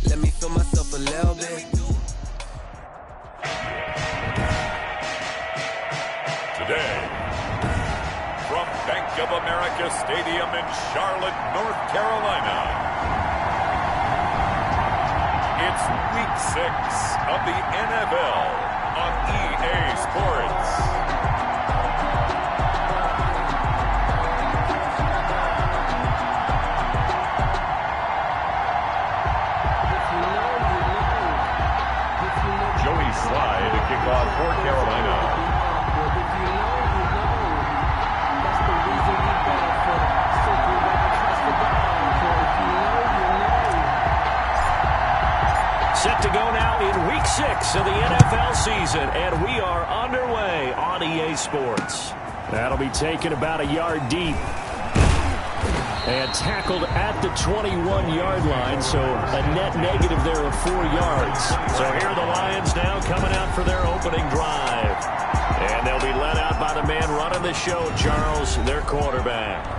Let me feel myself a little bit. Today, from Bank of America Stadium in Charlotte, North Carolina, it's Week 6 of the NFL on EA Sports. Slide to kick off for Carolina. Set to go now in Week 6 of the NFL season, and we are underway on EA Sports. That'll be taken about a yard deep. And tackled at the 21-yard line, so a net negative there of 4 yards. So here are the Lions now coming out for their opening drive. And they'll be led out by the man running the show, Charles, their quarterback.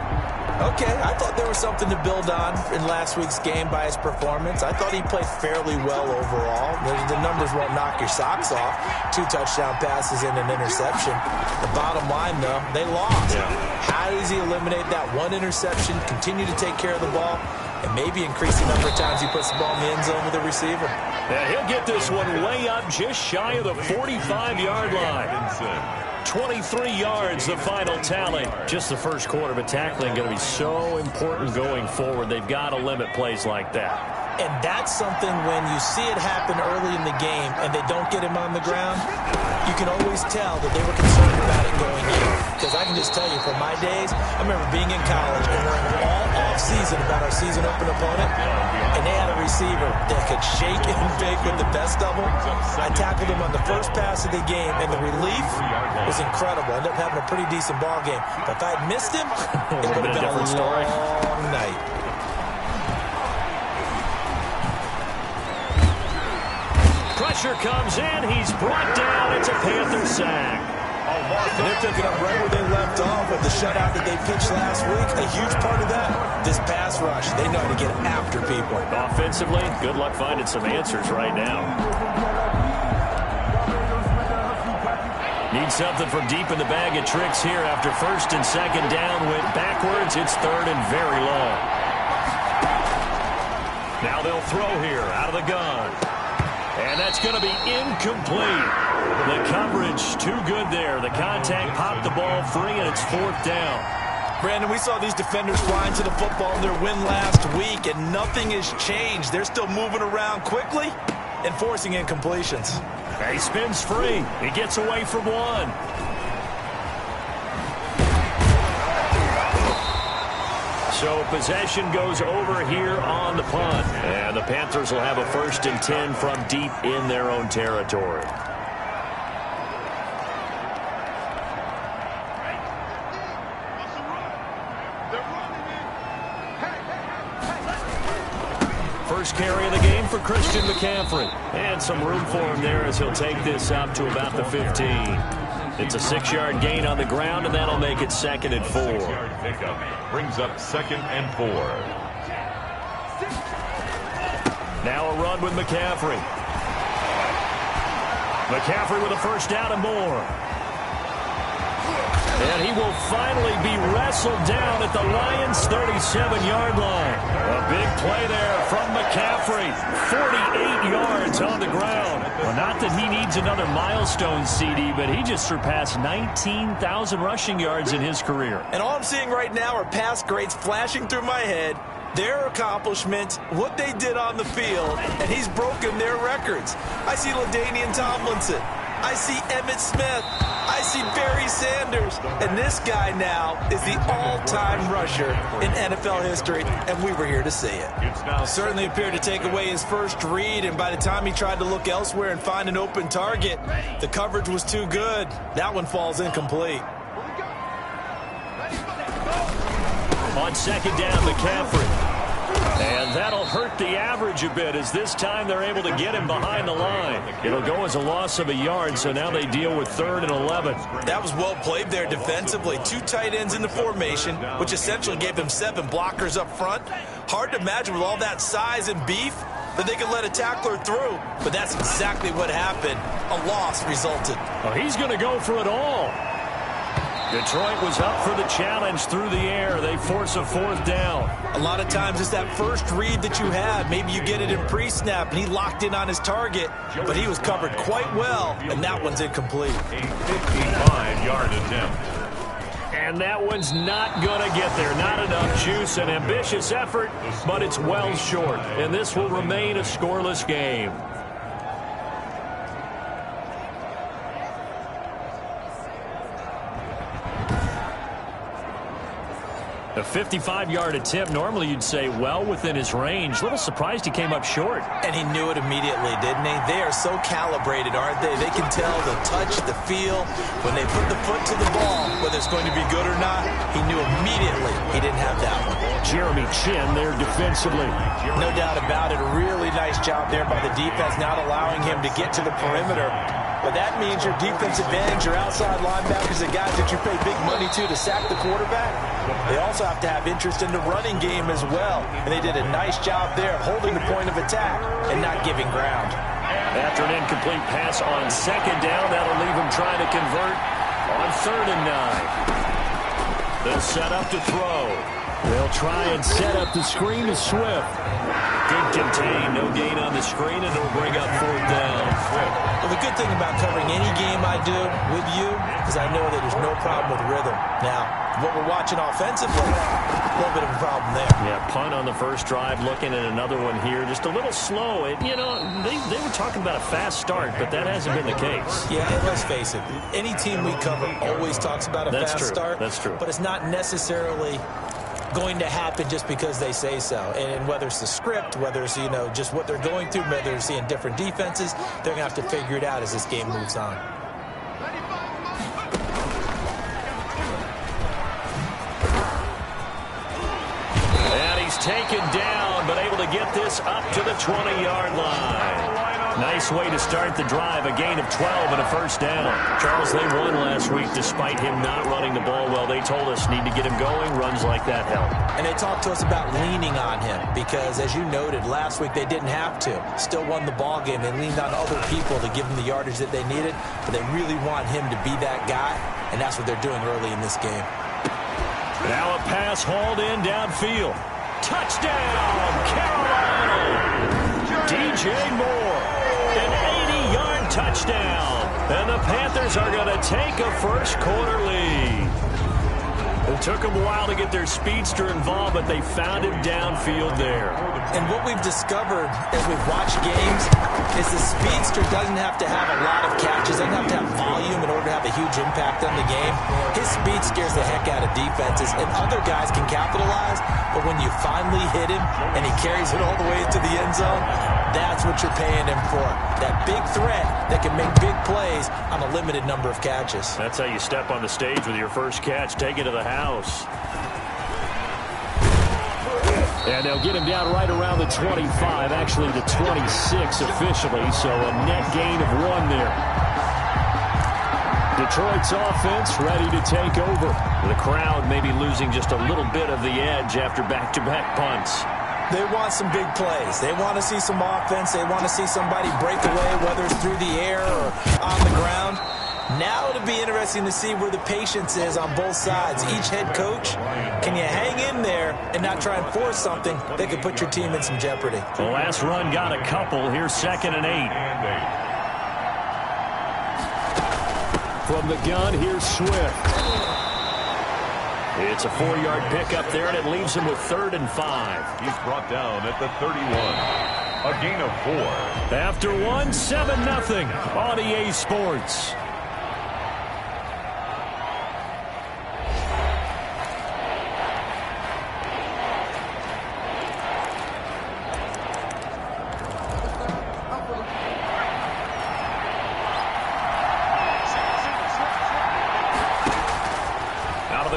Okay, I thought there was something to build on in last week's game by his performance. I thought he played fairly well overall. The numbers won't knock your socks off. 2 touchdown passes and an interception. The bottom line, though, they lost. Yeah. How does he eliminate that 1 interception, continue to take care of the ball, and maybe increase the number of times he puts the ball in the end zone with a receiver? Yeah, he'll get this one way up just shy of the 45-yard line. 23 yards, the final tally. Just the first quarter, but tackling going to be so important going forward. They've got to limit plays like that. And that's something when you see it happen early in the game and they don't get him on the ground, you can always tell that they were concerned about it going in. Because I can just tell you, from my days, I remember being in college and worrying all off-season about our season-open opponent, and they had a receiver that could shake and bake with the best of them. I tackled him on the first pass of the game, and the relief was incredible. I ended up having a pretty decent ball game. But if I had missed him, it would have been a long night. Pressure comes in. He's brought down. It's a Panther sack. And they're picking up right where they left off with the shutout that they pitched last week. A huge part of that, this pass rush. They know how to get after people. Offensively, good luck finding some answers right now. Need something from deep in the bag of tricks here after first and second down went backwards. It's third and very long. Now they'll throw here out of the gun. And that's going to be incomplete. The coverage too good there. The contact popped the ball free, and it's 4th down. Brandon, we saw these defenders flying to the football in their win last week, and nothing has changed. They're still moving around quickly and forcing incompletions. He spins free. He gets away from one. So possession goes over here on the punt. And the Panthers will have a 1st and 10 from deep in their own territory. First carry of the game for Christian McCaffrey. And some room for him there as he'll take this up to about the 15. It's a 6-yard gain on the ground, and that'll make it 2nd and 4. Pickup brings up 2nd and 4. Now a run with McCaffrey. McCaffrey with a first down and more. And he will finally be wrestled down at the Lions' 37-yard line. A big play there from McCaffrey. 48 yards on the ground. Well, not that he needs another milestone, CD, but he just surpassed 19,000 rushing yards in his career. And all I'm seeing right now are past greats flashing through my head, their accomplishments, what they did on the field, and he's broken their records. I see LaDainian Tomlinson. I see Emmitt Smith. I see Barry Sanders. And this guy now is the all-time rusher in NFL history, and we were here to see it. Certainly appeared to take away his first read, and by the time he tried to look elsewhere and find an open target, the coverage was too good. That one falls incomplete. On 2nd down, McCaffrey. And that'll hurt the average a bit as this time they're able to get him behind the line. It'll go as a loss of a yard, so now they deal with 3rd and 11. That was well played there defensively. 2 tight ends in the formation, which essentially gave them 7 blockers up front. Hard to imagine with all that size and beef, that they could let a tackler through, but that's exactly what happened. A loss resulted. Well, he's going to go for it all. Detroit was up for the challenge through the air. They force a fourth down. A lot of times it's that first read that you have. Maybe you get it in pre-snap, and he locked in on his target, but he was covered quite well, and that one's incomplete. A 55-yard attempt. And that one's not going to get there. Not enough juice. An ambitious effort, but it's well short. And this will remain a scoreless game. A 55-yard attempt, normally you'd say well within his range. A little surprised he came up short. And he knew it immediately, didn't he? They are so calibrated, aren't they? They can tell the touch, the feel. When they put the foot to the ball, whether it's going to be good or not, he knew immediately he didn't have that one. Jeremy Chin there defensively. No doubt about it. A really nice job there by the defense, not allowing him to get to the perimeter. But that means your defensive ends, your outside linebackers, the guys that you pay big money to sack the quarterback, they also have to have interest in the running game as well. And they did a nice job there holding the point of attack and not giving ground. After an incomplete pass on second down, that'll leave him trying to convert on 3rd and 9. They'll set up to throw. They'll try and set up the screen to Swift. Good contain, no gain on the screen, and it'll bring up 4th down. Well, the good thing about covering any game I do with you is I know that there's no problem with rhythm. Now, what we're watching offensively, a little bit of a problem there. Yeah, punt on the first drive, looking at another one here. Just a little slow. You know, they were talking about a fast start, but that hasn't been the case. Yeah, and let's face it, any team we cover always talks about a fast start. That's true. But it's not necessarily going to happen just because they say so. And whether it's the script, whether it's, just what they're going through, whether they're seeing different defenses, they're going to have to figure it out as this game moves on. And he's taken down, but able to get this up to the 20-yard line. Nice way to start the drive. A gain of 12 and a first down. Charles, they won last week despite him not running the ball well. They told us need to get him going. Runs like that help. And they talked to us about leaning on him because, as you noted, last week they didn't have to. Still won the ball game. They leaned on other people to give them the yardage that they needed, but they really want him to be that guy, and that's what they're doing early in this game. Now a pass hauled in downfield. Touchdown, Carolina! DJ Moore. An 80-yard touchdown. And the Panthers are going to take a first-quarter lead. It took them a while to get their speedster involved, but they found him downfield there. And what we've discovered as we've watched games is the speedster doesn't have to have a lot of catches, doesn't have to have volume in order to have a huge impact on the game. His speed scares the heck out of defenses, and other guys can capitalize, but when you finally hit him and he carries it all the way into the end zone, that's what you're paying him for. That big threat that can make big plays on a limited number of catches. That's how you step on the stage with your first catch. Take it to the house. And they'll get him down right around the 25, actually the 26 officially, so a net gain of 1 there. Detroit's offense ready to take over. The crowd maybe losing just a little bit of the edge after back-to-back punts. They want some big plays. They want to see some offense. They want to see somebody break away, whether it's through the air or on the ground. Now it'll be interesting to see where the patience is on both sides. Each head coach, can you hang in there and not try and force something that could put your team in some jeopardy? The last run got a couple. Here's 2nd and 8. From the gun, here's Swift. It's a 4-yard pickup there, and it leaves him with 3rd and 5. He's brought down at the 31. A gain of 4. After 1, 7-0 on EA Sports.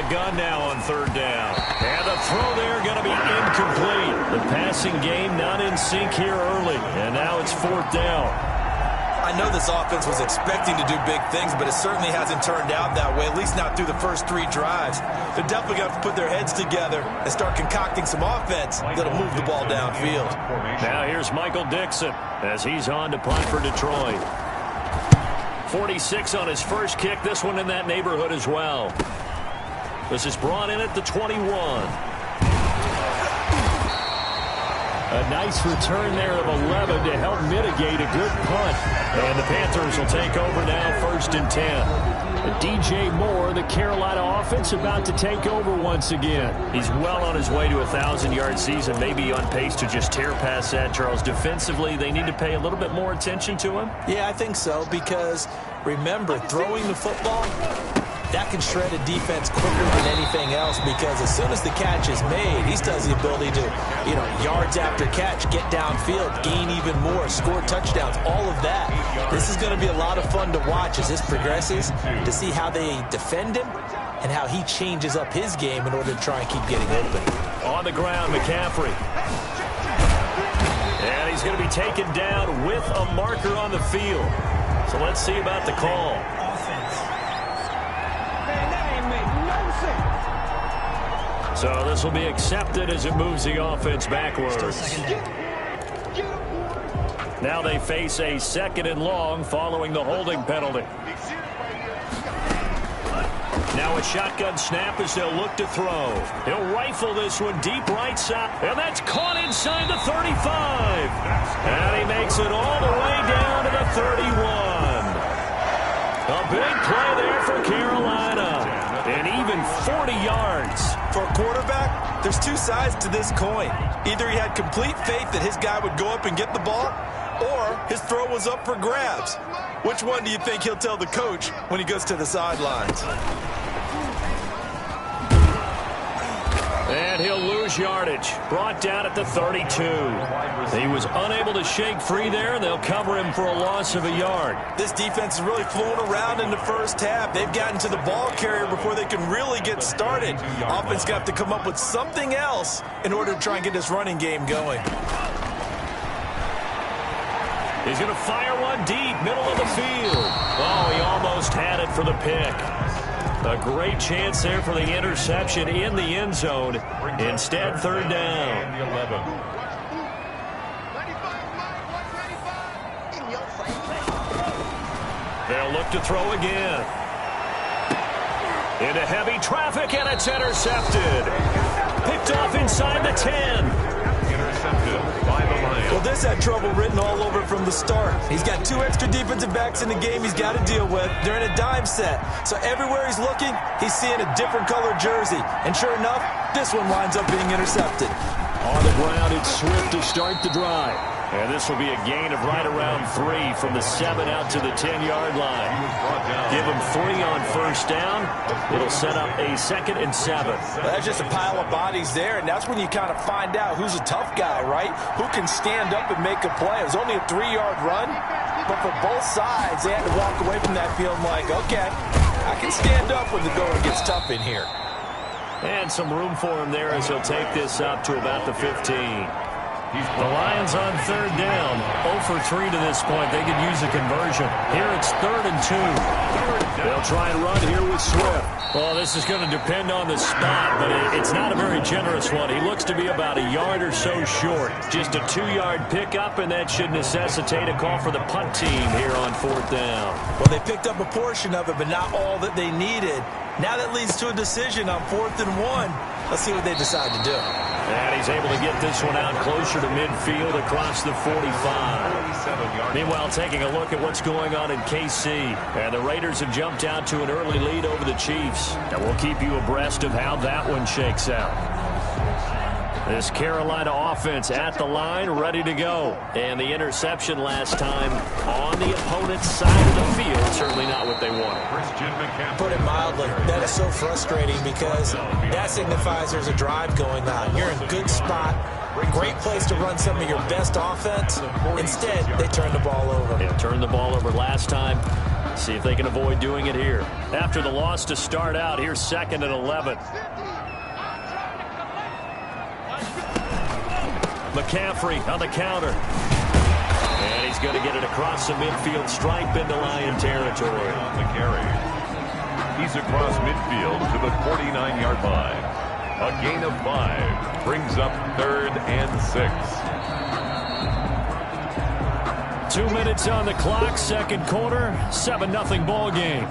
Gun now on 3rd down. And the throw there going to be incomplete. The passing game not in sync here early. And now it's 4th down. I know this offense was expecting to do big things, but it certainly hasn't turned out that way, at least not through the first 3 drives. They're definitely going to have to put their heads together and start concocting some offense that'll move the ball downfield. Now here's Michael Dixon as he's on to punt for Detroit. 46 on his first kick, this one in that neighborhood as well. This is brought in at the 21. A nice return there of 11 to help mitigate a good punt. And the Panthers will take over now, 1st and 10. DJ Moore, the Carolina offense, about to take over once again. He's well on his way to a 1,000-yard season, maybe on pace to just tear past that, Charles. Defensively, they need to pay a little bit more attention to him? Yeah, I think so, because remember, throwing the football, that can shred a defense quicker than anything else, because as soon as the catch is made, he still has the ability to, yards after catch, get downfield, gain even more, score touchdowns, all of that. This is going to be a lot of fun to watch as this progresses, to see how they defend him and how he changes up his game in order to try and keep getting open. On the ground, McCaffrey. And he's going to be taken down with a marker on the field. So let's see about the call. So this will be accepted as it moves the offense backwards. Now they face a 2nd and long following the holding penalty. Now a shotgun snap as they'll look to throw. He'll rifle this one deep right side. And that's caught inside the 35. And he makes it all the way down to the 31. A big play there for Carolina. And even 40 yards. For a quarterback, there's 2 sides to this coin. Either he had complete faith that his guy would go up and get the ball, or his throw was up for grabs. Which one do you think he'll tell the coach when he goes to the sidelines? And he'll lose yardage. Brought down at the 32. He was unable to shake free there, and they'll cover him for a loss of a yard. This defense is really flown around in the first half. They've gotten to the ball carrier before they can really get started. Offense got to come up with something else in order to try and get this running game going. He's going to fire one deep, middle of the field. Oh, he almost had it for the pick. A great chance there for the interception in the end zone. Instead, 3rd down. They'll look to throw again. Into heavy traffic, and it's intercepted. Picked off inside the 10. Intercepted by the Lions. Well, this had trouble written all over from the start. He's got 2 extra defensive backs in the game he's got to deal with. They're in a dime set. So everywhere he's looking, he's seeing a different color jersey. And sure enough, this one winds up being intercepted. On the ground, it's Swift to start the drive. And this will be a gain of right around 3 from the 7 out to the 10-yard line. Give him 3 on 1st down. It'll set up a 2nd and 7. Well, that's just a pile of bodies there, and that's when you kind of find out who's a tough guy, right? Who can stand up and make a play. It was only a 3-yard run, but for both sides, they had to walk away from that field like, okay, I can stand up when the going gets tough in here. And some room for him there as he'll take this up to about the 15. The Lions on 3rd down. 0 for 3 to this point. They could use a conversion. Here it's 3rd and 2. They'll try and run here with Swift. Well, this is going to depend on the spot, but it's not a very generous one. He looks to be about a yard or so short. Just a 2-yard pickup, and that should necessitate a call for the punt team here on 4th down. Well, they picked up a portion of it, but not all that they needed. Now that leads to a decision on 4th and 1. Let's see what they decide to do. And he's able to get this one out closer to midfield across the 45. Meanwhile, taking a look at what's going on in KC. And the Raiders have jumped out to an early lead over the Chiefs. And we'll keep you abreast of how that one shakes out. This Carolina offense at the line, ready to go. And the interception last time on the opponent's side of the field. Certainly not what they wanted. Put it mildly, that is so frustrating because that signifies there's a drive going on. You're in a good spot. Great place to run some of your best offense. Instead, they turn the ball over. Yeah, turned the ball over last time. See if they can avoid doing it here. After the loss to start out, here's 2nd and 11. McCaffrey on the counter. And he's he's going to get it across the midfield stripe into Lion territory. On the carry. He's across midfield to the 49-yard line. A gain of 5 brings up 3rd and 6. 2 minutes on the clock, second quarter, 7-0 ball game.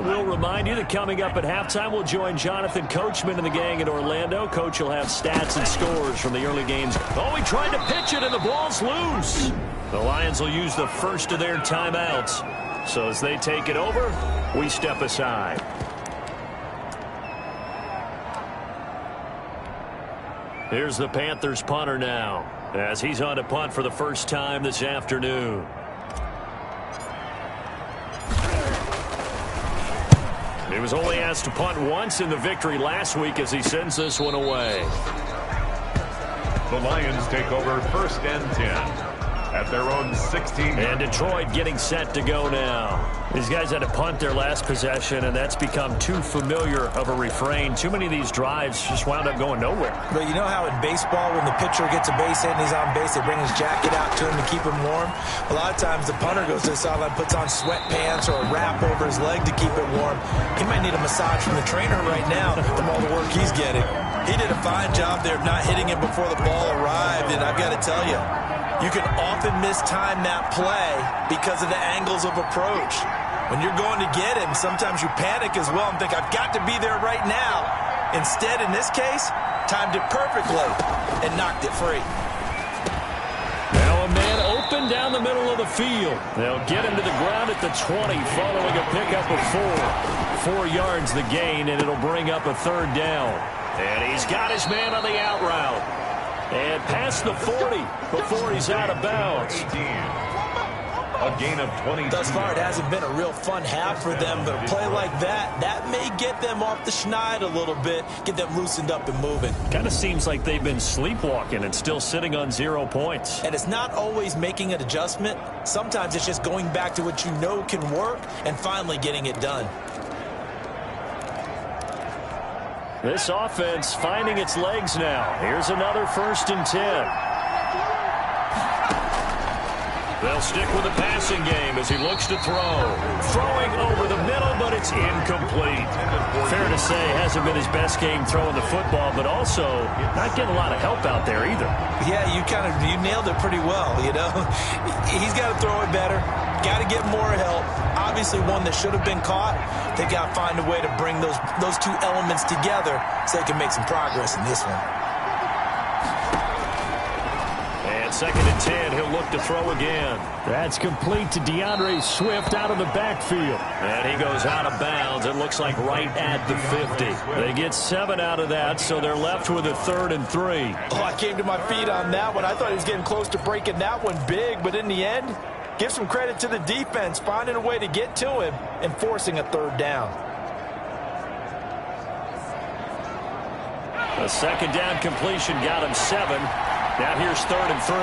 We'll remind you that coming up at halftime, we'll join Jonathan Coachman and the gang in Orlando. Coach will have stats and scores from the early games. Oh, he tried to pitch it, and the ball's loose. The Lions will use the first of their timeouts. So as they take it over, we step aside. Here's the Panthers punter now, as he's on to punt for the first time this afternoon. He was only asked to punt once in the victory last week as he sends this one away. The Lions take over 1st and 10 at their own 16. And Detroit getting set to go now. These guys had to punt their last possession, and that's become too familiar of a refrain. Too many of these drives just wound up going nowhere. But you know how in baseball, when the pitcher gets a base hit and he's on base, they bring his jacket out to him to keep him warm? A lot of times the punter goes to the sideline, puts on sweatpants or a wrap over his leg to keep it warm. He might need a massage from the trainer right now from all the work he's getting. He did a fine job there of not hitting it before the ball arrived, and I've got to tell you, you can often mistime that play because of the angles of approach. When you're going to get him, sometimes you panic as well and think, I've got to be there right now. Instead, in this case, timed it perfectly and knocked it free. Now a man open down the middle of the field. They'll get him to the ground at the 20 following a pickup of 4. 4 yards the gain, and it'll bring up a 3rd down. And he's got his man on the out route. And past the 40 before he's out of bounds. 18. A gain of 20. Thus far, it hasn't been a real fun half for them, but a play like that may get them off the schneid a little bit, get them loosened up and moving. Kind of seems like they've been sleepwalking and still sitting on 0 points. And it's not always making an adjustment. Sometimes it's just going back to what you know can work and finally getting it done. This offense finding its legs now. Here's another 1st and 10. They'll stick with the passing game as he looks to throw. Throwing over the middle, but it's incomplete. Fair to say, hasn't been his best game throwing the football, but also not getting a lot of help out there either. Yeah, you nailed it pretty well, you know. He's got to throw it better. Got to get more help. Obviously one that should have been caught. They got to find a way to bring those two elements together so they can make some progress in this one. And 2nd and 10, he'll look to throw again. That's complete to DeAndre Swift out of the backfield. And he goes out of bounds. It looks like right at the 50. They get 7 out of that, so they're left with a 3rd and 3. Oh, I came to my feet on that one. I thought he was getting close to breaking that one big, but in the end, give some credit to the defense, finding a way to get to him and forcing a 3rd down. A 2nd down completion got him 7. Now here's 3rd and 3.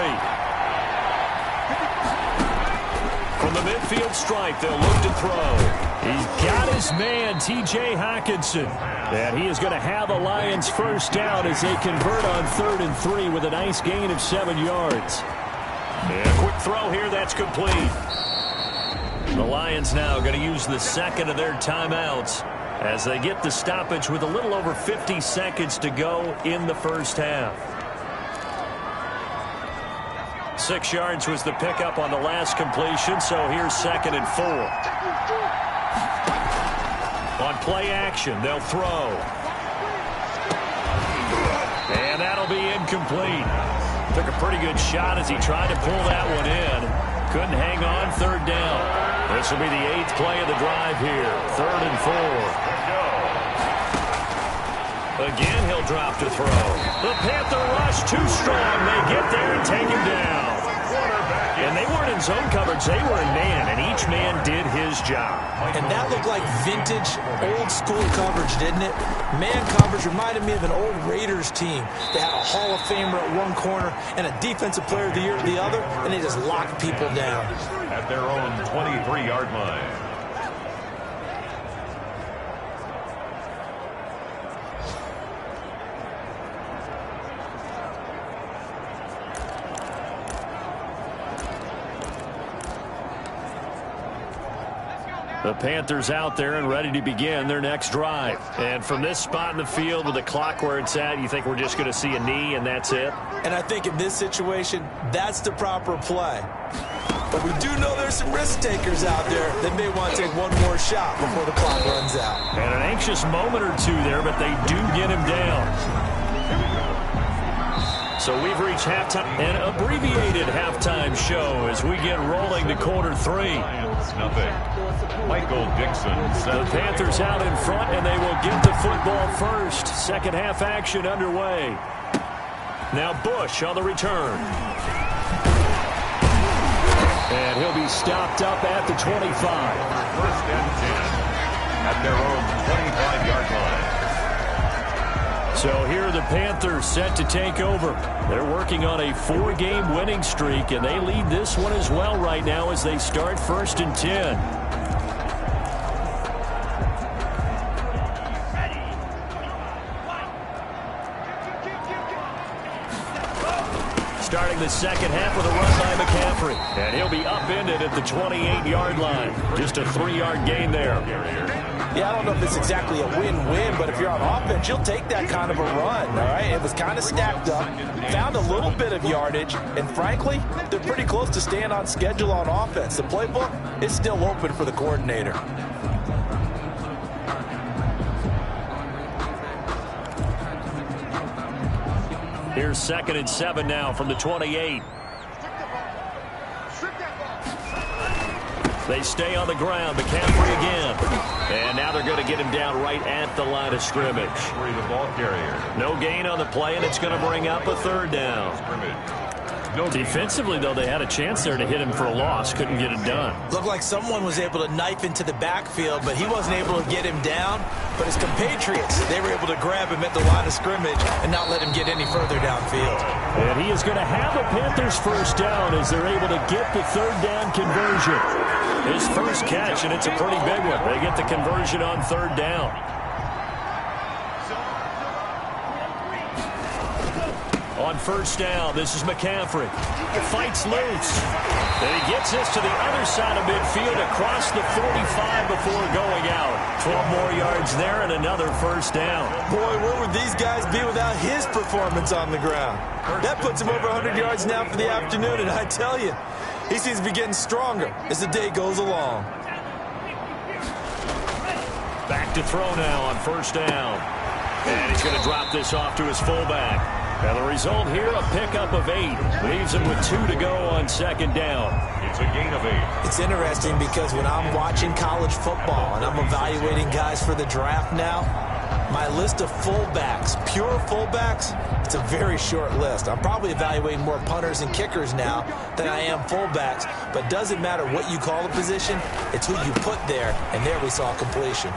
From the midfield stripe, they'll look to throw. He's got his man, T.J. Hockenson. And he is going to have a Lions 1st down as they convert on 3rd and 3 with a nice gain of 7 yards. And a quick throw here, that's complete. The Lions now going to use the 2nd of their timeouts as they get the stoppage with a little over 50 seconds to go in the first half. 6 yards was the pickup on the last completion, so here's 2nd and 4. On play action, they'll throw. And that'll be incomplete. Took a pretty good shot as he tried to pull that one in. Couldn't hang on, 3rd down. This will be the 8th play of the drive here. 3rd and 4. Again, he'll drop to throw. The Panther rush too strong. They get there and take him down. And they weren't in zone coverage. They were in man, and he Each man did his job. And that looked like vintage, old-school coverage, didn't it? Man coverage reminded me of an old Raiders team. They had a Hall of Famer at one corner and a Defensive Player of the Year at the other, and they just locked people down. At their own 23-yard line. The Panthers out there and ready to begin their next drive. And from this spot in the field with the clock where it's at, you think we're just going to see a knee and that's it? And I think in this situation, that's the proper play. But we do know there's some risk takers out there that may want to take one more shot before the clock runs out. And an anxious moment or two there, but they do get him down. So we've reached halftime, an abbreviated halftime show as we get rolling to quarter 3. Nothing. Michael Dixon. The Panthers out in front, and they will get the football first. Second half action underway. Now Bush on the return. And he'll be stopped up at the 25. First and 10 at their own 25-yard line. So here are the Panthers set to take over. They're working on a 4-game winning streak, and they lead this one as well right now as they start first and 10. Starting the second half with a run by McCaffrey. And he'll be upended at the 28-yard line. Just a 3-yard gain there. Yeah, I don't know if it's exactly a win-win, but if you're on offense, you'll take that kind of a run, all right? It was kind of stacked up, found a little bit of yardage, and frankly, they're pretty close to staying on schedule on offense. The playbook is still open for the coordinator. Here's 2nd and 7 now from the 28. They stay on the ground. McCaffrey again. And now they're going to get him down right at the line of scrimmage. The ball carrier. No gain on the play, and it's going to bring up a 3rd down. Defensively, though, they had a chance there to hit him for a loss. Couldn't get it done. Looked like someone was able to knife into the backfield, but he wasn't able to get him down. But his compatriots, they were able to grab him at the line of scrimmage and not let him get any further downfield. And he is going to have a Panthers first down as they're able to get the 3rd down conversion. His first catch, and it's a pretty big one. They get the conversion on 3rd down. On 1st down, this is McCaffrey. Fights loose. And he gets this to the other side of midfield across the 45 before going out. 12 more yards there and another 1st down. Boy, where would these guys be without his performance on the ground? That puts him over 100 yards now for the afternoon, and I tell you, he seems to be getting stronger as the day goes along. Back to throw now on 1st down. And he's going to drop this off to his fullback. And the result here, a pickup of 8. Leaves him with 2 to go on 2nd down. It's a gain of 8. It's interesting because when I'm watching college football and I'm evaluating guys for the draft now, my list of fullbacks, pure fullbacks, it's a very short list. I'm probably evaluating more punters and kickers now than I am fullbacks, but doesn't matter what you call the position, it's who you put there, and there we saw completion.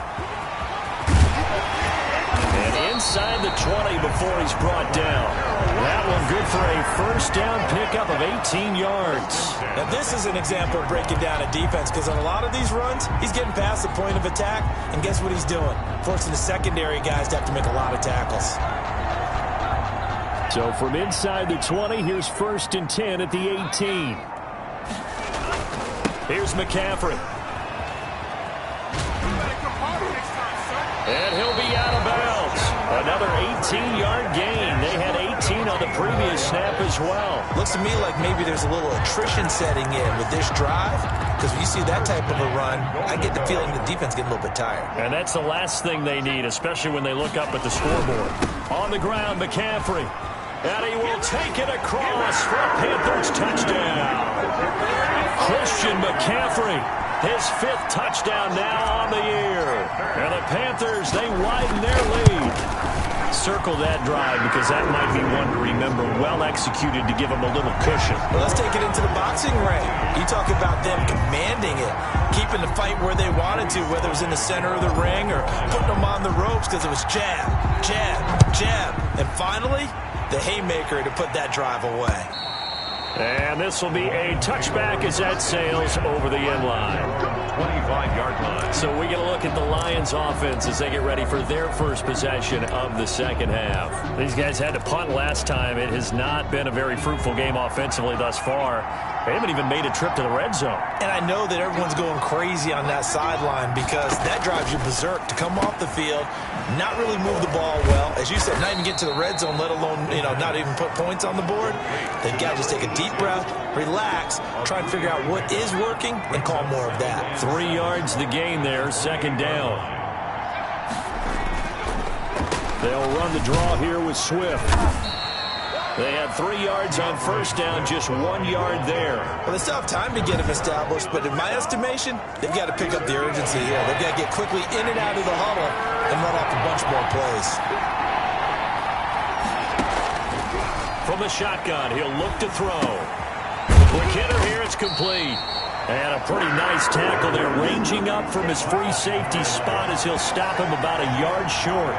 And inside the 20 before he's brought down. That one good for a 1st down pickup of 18 yards. Now this is an example of breaking down a defense because on a lot of these runs, he's getting past the point of attack, and guess what he's doing? Forcing the secondary guys to have to make a lot of tackles. So from inside the 20, here's 1st and 10 at the 18. Here's McCaffrey. And he'll be out of bounds. Another 18-yard gain. They had 18 on the previous snap as well. Looks to me like maybe there's a little attrition setting in with this drive, because when you see that type of a run, I get the feeling the defense getting a little bit tired. And that's the last thing they need, especially when they look up at the scoreboard. On the ground, McCaffrey. And he will take it across for a Panthers touchdown. Christian McCaffrey. His 5th touchdown now on the year. And the Panthers, they widen their lead. Circle that drive because that might be one to remember. Well executed to give them a little cushion. Well, let's take it into the boxing ring. You talk about them commanding it. fight where they wanted to, whether it was in the center of the ring or putting them on the ropes because it was jab, jab, jab. And finally, the haymaker to put that drive away. And this will be a touchback as that sails over the end line. 25-yard line. So we get a look at the Lions offense as they get ready for their first possession of the second half. These guys had to punt last time. It has not been a very fruitful game offensively thus far. They haven't even made a trip to the red zone. And I know that everyone's going crazy on that sideline because that drives you berserk to come off the field, not really move the ball well. As you said, not even get to the red zone, let alone, not even put points on the board. They've got to just take a deep breath, relax, try and figure out what is working, and call more of that. 3 yards the gain there, second down. They'll run the draw here with Swift. They had 3 yards on first down, just 1 yard there. Well, they still have time to get him established, but in my estimation, they've got to pick up the urgency here. They've got to get quickly in and out of the huddle and run off a bunch more plays. From the shotgun, he'll look to throw. Quick hitter here, it's complete. And a pretty nice tackle there, ranging up from his free safety spot as he'll stop him about a yard short.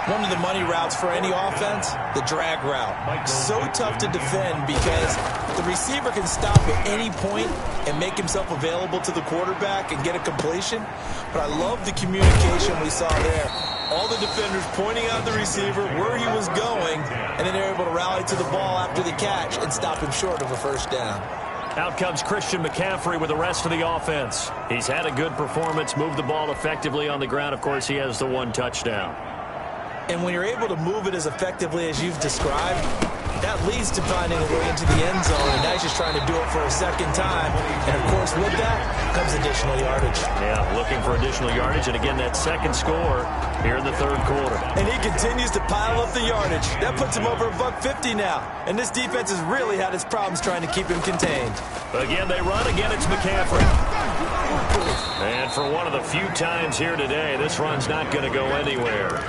One of the money routes for any offense, the drag route. So tough to defend because the receiver can stop at any point and make himself available to the quarterback and get a completion. But I love the communication we saw there. All the defenders pointing out the receiver where he was going, and then they're able to rally to the ball after the catch and stop him short of a first down. Out comes Christian McCaffrey with the rest of the offense. He's had a good performance, moved the ball effectively on the ground. Of course, he has the 1 touchdown. And when you're able to move it as effectively as you've described, that leads to finding a way into the end zone. And now he's just trying to do it for a second time. And, of course, with that comes additional yardage. Yeah, looking for additional yardage. And, again, that second score here in the third quarter. And he continues to pile up the yardage. That puts him over $150 now. And this defense has really had its problems trying to keep him contained. Again, they run. Again, it's McCaffrey. And for one of the few times here today, this run's not going to go anywhere.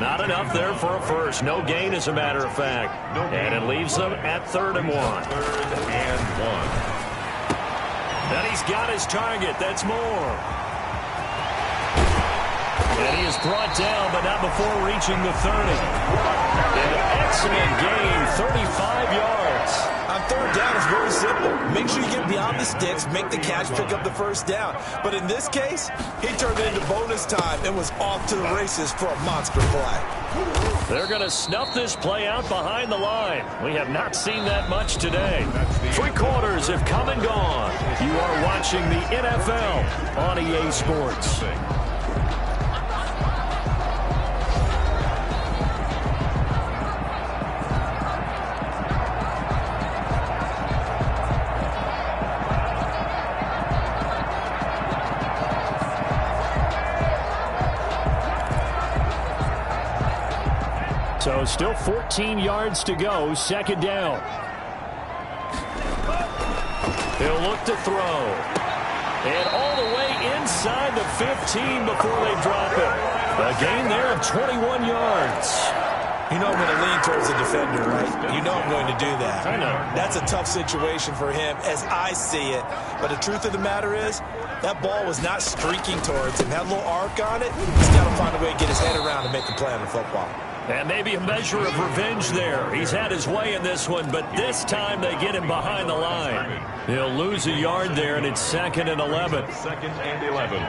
Not enough there for a first. No gain, as a matter of fact. And it leaves them at 3rd and 1. 3rd and 1. And he's got his target. That's Moore. And he is brought down, but not before reaching the 30. An excellent gain, 35 yards. On 3rd down, it's very simple. Make sure you get beyond the sticks, make the catch, pick up the first down. But in this case, he turned it into bonus time and was off to the races for a monster play. They're going to snuff this play out behind the line. We have not seen that much today. 3 quarters have come and gone. You are watching the NFL on EA Sports. So still 14 yards to go, second down. He'll look to throw. And all the way inside the 15 before they drop it. A gain there of 21 yards. You know I'm going to lean towards the defender, right? You know I'm going to do that. I know. That's a tough situation for him as I see it. But the truth of the matter is, that ball was not streaking towards him. Had a little arc on it. He's got to find a way to get his head around and make a play on the football. And maybe a measure of revenge there. He's had his way in this one, but this time they get him behind the line. He'll lose a yard there, and it's 2nd and 11. 2nd and 11.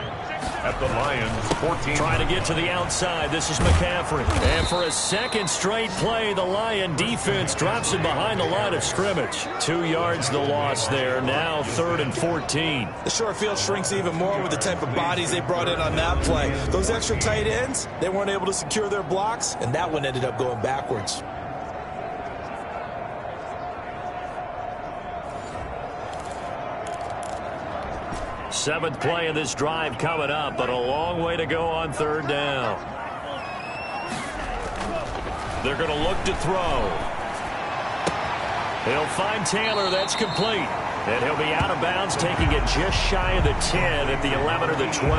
At the Lions, 14. Trying to get to the outside. This is McCaffrey. And for a second straight play, the Lion defense drops him behind the line of scrimmage. 2 yards the loss there. Now 3rd and 14. The short field shrinks even more with the type of bodies they brought in on that play. Those extra tight ends, they weren't able to secure their blocks, and that one ended up going backwards. Seventh play of this drive coming up, but a long way to go on 3rd down. They're going to look to throw. He'll find Taylor. That's complete. And he'll be out of bounds, taking it just shy of the 10 at the 11 or the 12.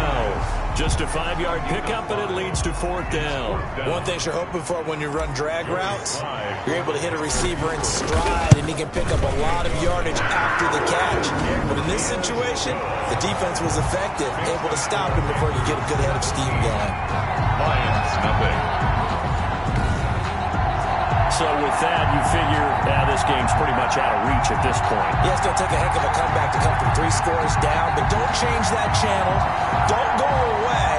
Just a 5-yard pickup, and it leads to 4th down. One thing you're hoping for when you run drag routes, you're able to hit a receiver in stride, and he can pick up a lot of yardage after the catch. But in this situation, the defense was effective, able to stop him before you get a good head of steam going. Lions, nothing. So with that, you figure this game's pretty much out of reach at this point. Yeah, it's going to take a heck of a comeback to come from 3 scores down, but don't change that channel. Don't go away.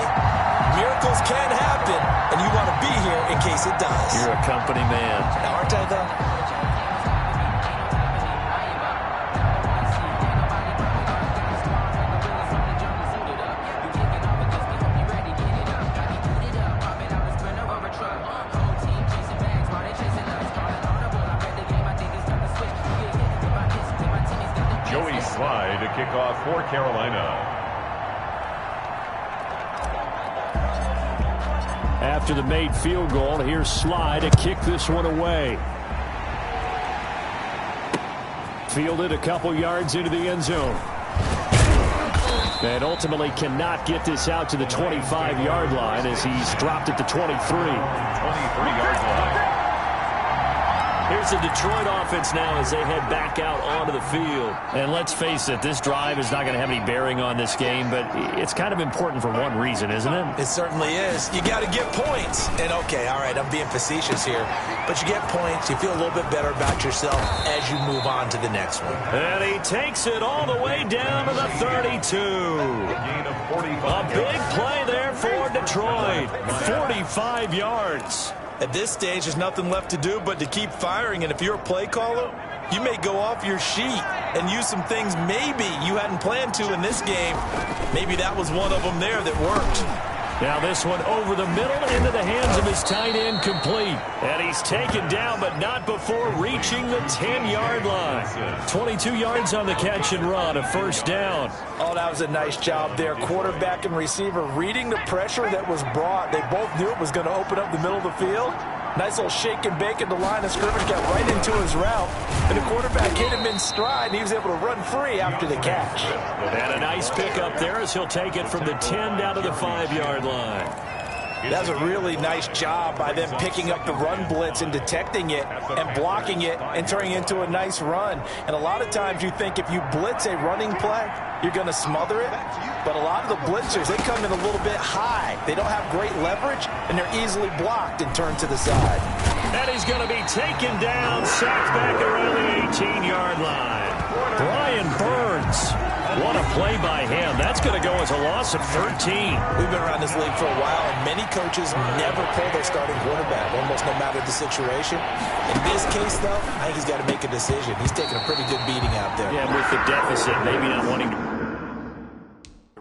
Miracles can happen, and you want to be here in case it does. You're a company man. Now, aren't I, though? Slide to kick off for Carolina. After the made field goal, here's Slide to kick this one away. Fielded a couple yards into the end zone. And ultimately cannot get this out to the 25-yard line as he's dropped at the 23. 23-yard line. Here's the Detroit offense now as they head back out onto the field. And let's face it, this drive is not going to have any bearing on this game, but it's kind of important for one reason, isn't it? It certainly is. You got to get points. And, okay, all right, I'm being facetious here, but you get points, you feel a little bit better about yourself as you move on to the next one. And he takes it all the way down to the 32. A big play there for Detroit. 45 yards. At this stage, there's nothing left to do but to keep firing. And if you're a play caller, you may go off your sheet and use some things maybe you hadn't planned to in this game. Maybe that was one of them there that worked. Now this one over the middle into the hands of his tight end, complete. And he's taken down, but not before reaching the 10-yard line. 22 yards on the catch and run, a first down. Oh, that was a nice job there. Quarterback and receiver reading the pressure that was brought. They both knew it was going to open up the middle of the field. Nice little shake and bake at the line of scrimmage, got right into his route. And the quarterback hit him in stride, and he was able to run free after the catch. And a nice pickup there as he'll take it from the 10 down to the 5-yard line. That was a really nice job by them picking up the run blitz and detecting it and blocking it and turning it into a nice run. And a lot of times you think if you blitz a running play, you're going to smother it. But a lot of the blitzers, they come in a little bit high. They don't have great leverage, and they're easily blocked and turned to the side. And he's going to be taken down, sacked back around the 18-yard line. Brian Burns. What a play by him. That's going to go as a loss of 13. We've been around this league for a while, and many coaches never pull their starting quarterback, almost no matter the situation. In this case, though, I think he's got to make a decision. He's taking a pretty good beating out there. Yeah, with the deficit, maybe not wanting to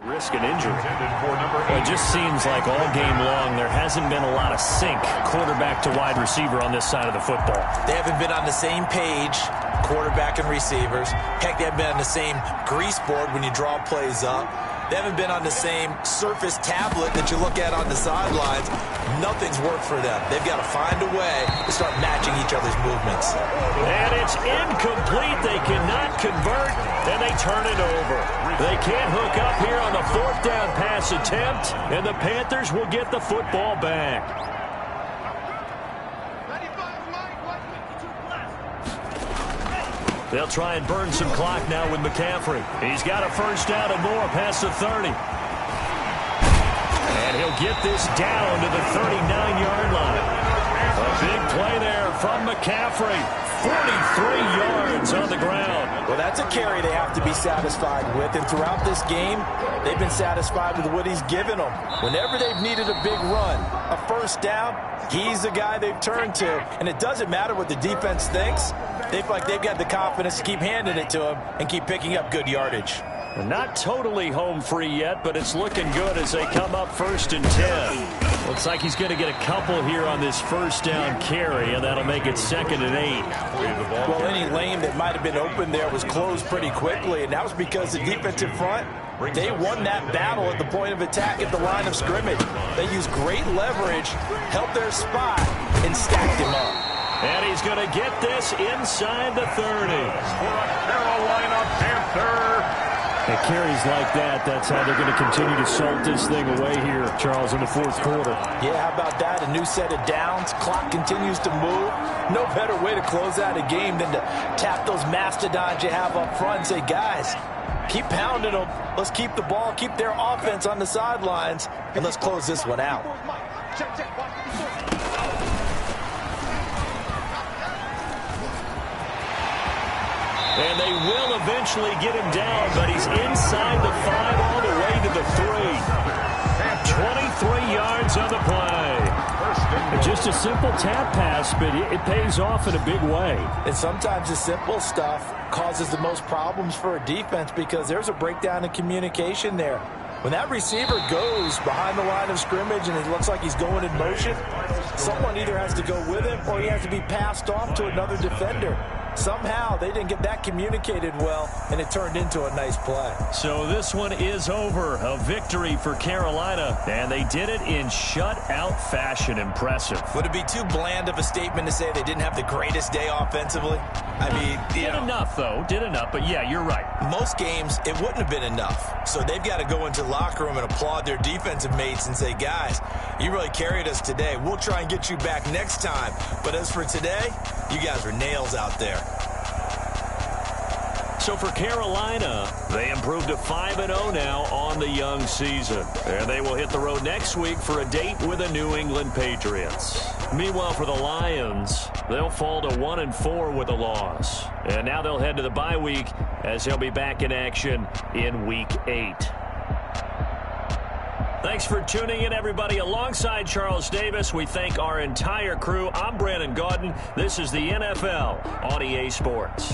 risk an injury. Well, it just seems like all game long there hasn't been a lot of sync quarterback to wide receiver on this side of the football. They haven't been on the same page, quarterback and receivers. Heck, they haven't been on the same grease board when you draw plays up. They haven't been on the same surface tablet that you look at on the sidelines. Nothing's worked for them. They've got to find a way to start matching each other's movements. And it's incomplete. They cannot convert, and they turn it over. They can't hook up here on the 4th down pass attempt, and the Panthers will get the football back. They'll try and burn some clock now with McCaffrey. He's got a first down and more past the 30. And he'll get this down to the 39-yard line. A big play there from McCaffrey. 43 yards on the ground. Well, that's a carry they have to be satisfied with. And throughout this game, they've been satisfied with what he's given them. Whenever they've needed a big run, a first down, he's the guy they've turned to. And it doesn't matter what the defense thinks. They feel like they've got the confidence to keep handing it to him and keep picking up good yardage. Not totally home free yet, but it's looking good as they come up 1st and 10. Looks like he's going to get a couple here on this first down carry, and that'll make it 2nd and 8. Well, any lane that might have been open there was closed pretty quickly, and that was because the defensive front, they won that battle at the point of attack at the line of scrimmage. They used great leverage, held their spot, and stacked him up. And he's going to get this inside the 30. For a Carolina Panther. At carries like that, that's how they're going to continue to salt this thing away here, Charles, in the fourth quarter. Yeah, how about that? A new set of downs. Clock continues to move. No better way to close out a game than to tap those mastodons you have up front and say, guys, keep pounding them. Let's keep the ball, keep their offense on the sidelines, and let's close this one out. And they will eventually get him down, but he's inside the 5 all the way to the 3. 23 yards on the play. Just a simple tap pass, but it pays off in a big way. And sometimes the simple stuff causes the most problems for a defense because there's a breakdown in communication there. When that receiver goes behind the line of scrimmage and it looks like he's going in motion, someone either has to go with him or he has to be passed off to another defender. Somehow they didn't get that communicated well, and it turned into a nice play. So this one is over. A victory for Carolina, and they did it in shutout fashion. Impressive. Would it be too bland of a statement to say they didn't have the greatest day offensively? I mean, did enough, though. Did enough, but yeah, you're right. Most games, it wouldn't have been enough. So they've got to go into the locker room and applaud their defensive mates and say, guys, you really carried us today. We'll try and get you back next time. But as for today, you guys were nails out there. So for Carolina, they improved to 5-0 now on the young season. And they will hit the road next week for a date with the New England Patriots. Meanwhile, for the Lions, they'll fall to 1-4 with a loss. And now they'll head to the bye week as they'll be back in action in Week 8. Thanks for tuning in, everybody. Alongside Charles Davis, we thank our entire crew. I'm Brandon Gaudin. This is the NFL on EA Sports.